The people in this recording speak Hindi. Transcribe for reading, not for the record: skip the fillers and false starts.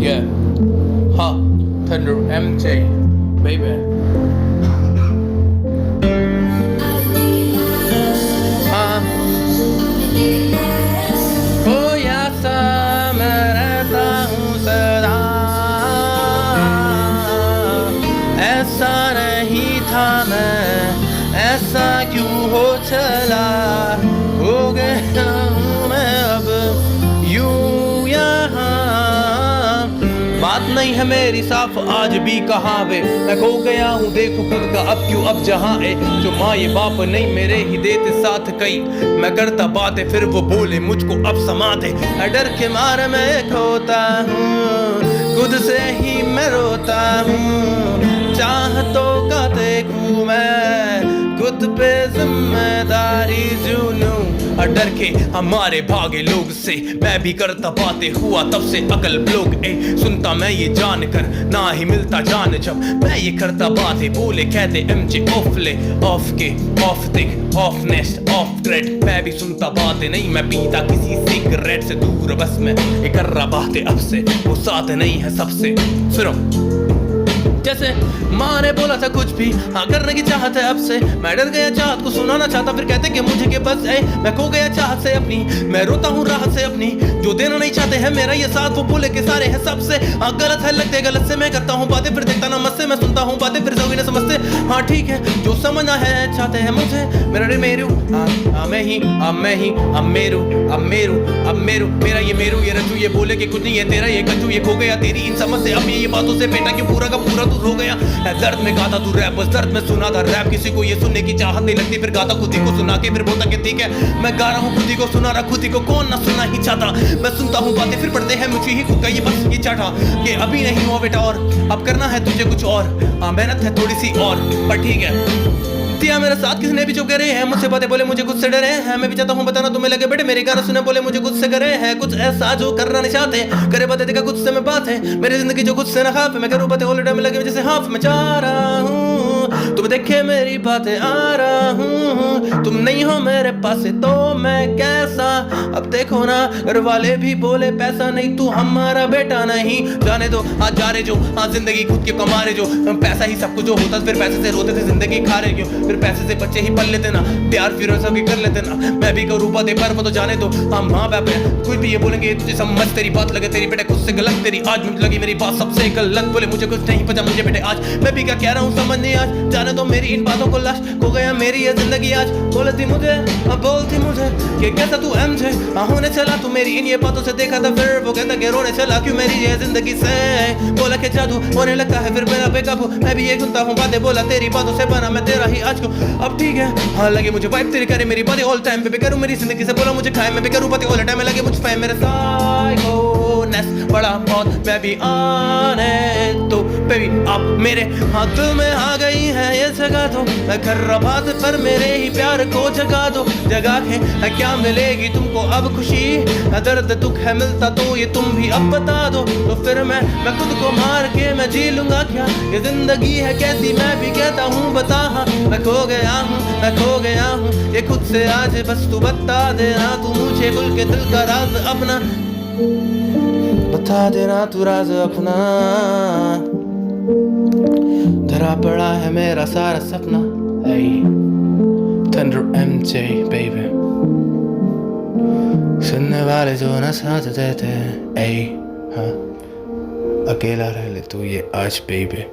Yeah, ha, Thunder MJ, baby. हाँ, खोया सा मैं रहता हूँ सदा, ऐसा नहीं था मैं, ऐसा क्यों हो चला, हो गया हूँ मैं अब यूं यहाँ। बात नहीं है मेरी साफ आज भी कहाँ वे, मैं खो गया हूँ देखो खुद का अब क्यों अब जहाँ है। जो माँ ये बाप नहीं मेरे ही देते साथ कई, मैं करता बातें फिर वो बोले मुझको अब समाते। डर के मारे मैं खोता हूँ, खुद से ही मैं रोता हूँ, चाहतों का देखूं मैं खुद पे जिम्मेदारी जुनूं। डर के हमारे भागे लोग से मैं भी करता बातें, हुआ तब से अकल ब्लोग सुनता मैं ये जान कर ना ही मिलता जान जब मैं ये करता बातें। बोले कहते एमजे ऑफ ले ऑफ के of thick of nest of grade, मैं भी सुनता बातें नहीं मैं पीता किसी सिगरेट से दूर, बस मैं ये कर रहा बातें अब से, वो साथ नहीं है सबसे। सुनो जैसे माँ ने बोला था कुछ भी हाँ करने की चाहत है अब से, मैं डर गया चाहत को सुनाना चाहता फिर कहते कि मुझे के बस है, मैं खो गया चाहत से अपनी, मैं रोता हूँ राहत से अपनी, जो देना नहीं चाहते हैं मेरा ये साथ वो बोले के सारे हैं सबसे। हाँ गलत है लगते गलत से, मैं करता हूँ बातें फिर देखता ना मत से, मैं सुनता हूँ बातें फिर सभी न समझते। हाँ ठीक है जो समझना है चाहते हैं मुझे मेरा रे मेरू, मैं ही मेरू मेरू मेरा ये मेरू ये रज्जू, ये बोले कि कुछ नहीं है तेरा ये कज्जू, ये खो गया तेरी इन समझ से अब ये बातों से बेटा क्यों पूरा का पूरा तू रो गया। दर्द में गाता तू रैप, बस दर्द में सुना था रैप, किसी को ये सुनने की चाहत नहीं लगती फिर गाता खुद ही को सुना के फिर बोलता कि ठीक है मैं गा रहा हूँ खुद ही को सुना रहा खुद ही को, कौन ना सुनना ही चाहता। मैं सुनता हूँ बातें फिर पढ़ते हैं मुझे ही खुद का ये बस ये चाटा कि अभी नहीं हुआ बेटा और अब करना है तुझे कुछ और, मेहनत है थोड़ी सी और पर ठीक है। दिया मेरा साथ किसने भी जो करे हैं मुझसे बातें बोले मुझे खुद से डरे हैं, मैं भी चाहता हूँ बताना तुम्हें लगे बेटे मेरे गाना सुने बोले मुझे खुद से करे हैं कुछ ऐसा जो करना नहीं चाहते, करे बातें देखा खुद से मैं बात है मेरी जिंदगी जो खुद से ना खाफ, मैं करूँ बातें ऑलरेडी में लगे जैसे हाफ मैं चाह रहा हूँ तुम देखे मेरी बातें आ रहा हूँ, तुम नहीं हो मेरे पास तो मैं कैसा, अब देखो ना घर वाले भी बोले पैसा नहीं तू हमारा बेटा नहीं, जाने दो आज जा रहे जो आज जिंदगी खुद के कमा रहे जो, पैसा ही सब कुछ जो होता फिर पैसे से रोते थे जिंदगी खा रहे क्यों, फिर पैसे से बच्चे ही पल लेते ना प्यार फिर सब कर लेते ना, मैं भी करूँ बातें पर तो जाने दो। हाँ माँ बाप है कुछ भी ये बोलेंगे तुझे समझ तेरी बात लगे तेरी बेटे खुद से गलत, तेरी आज मुझे लगी मेरी बात सबसे गलत, बोले मुझे कुछ नहीं पता मुझे बेटे आज मैं भी क्या कह रहा हूँ समझ नहीं आज, जाने दो मेरी इन बातों को लाश खो गया मेरी ये जिंदगी आज, बोलती मुझे कि कैसा तू एमजे होने चला तू मेरी इन ये बातों से देखा था फिर वो कहता कि रोने चला क्यों मेरी ये जिंदगी से, बोला कि जादू होने लगता है फिर मेरा बेकाबू, मैं भी ये सुनता हूँ बातें बोला तेरी बातों से बना मैं तेरा ही आज को, अब ठीक है हाँ लगे मुझे वाइब तेरी करे मेरी बातें ऑल टाइम पे करूँ मेरी जिंदगी से बोला मुझे खाए मैं भी करूँ बातें ऑल टाइम में लगे मुझ पे मेरे साइकोनेस बड़ा बहुत मैं भी आने तो बेबी आप मेरे हाथ में आ गई है ये जगह दो, मैं कर रहा बात पर मेरे ही प्यार को जगा दो, जगा के क्या मिलेगी तुमको अब खुशी, दर्द दुख है मिलता तो ये तुम भी अब बता दो, तो फिर मैं खुद को मार के मैं जी लूंगा क्या, ये जिंदगी है कैसी मैं भी कहता हूँ बता, हाँ मैं खो गया हूँ ये खुद से आज बस तू बता देना तू मुझे खुल के दिल का राज अपना बता देना तू राज अपना, धरा पड़ा है मेरा सारा सपना। Hey, Thunder MJ baby, सुनने वाले जो ना साथ देते हैं, हाँ अकेला रह ले तू ये आज बेबी।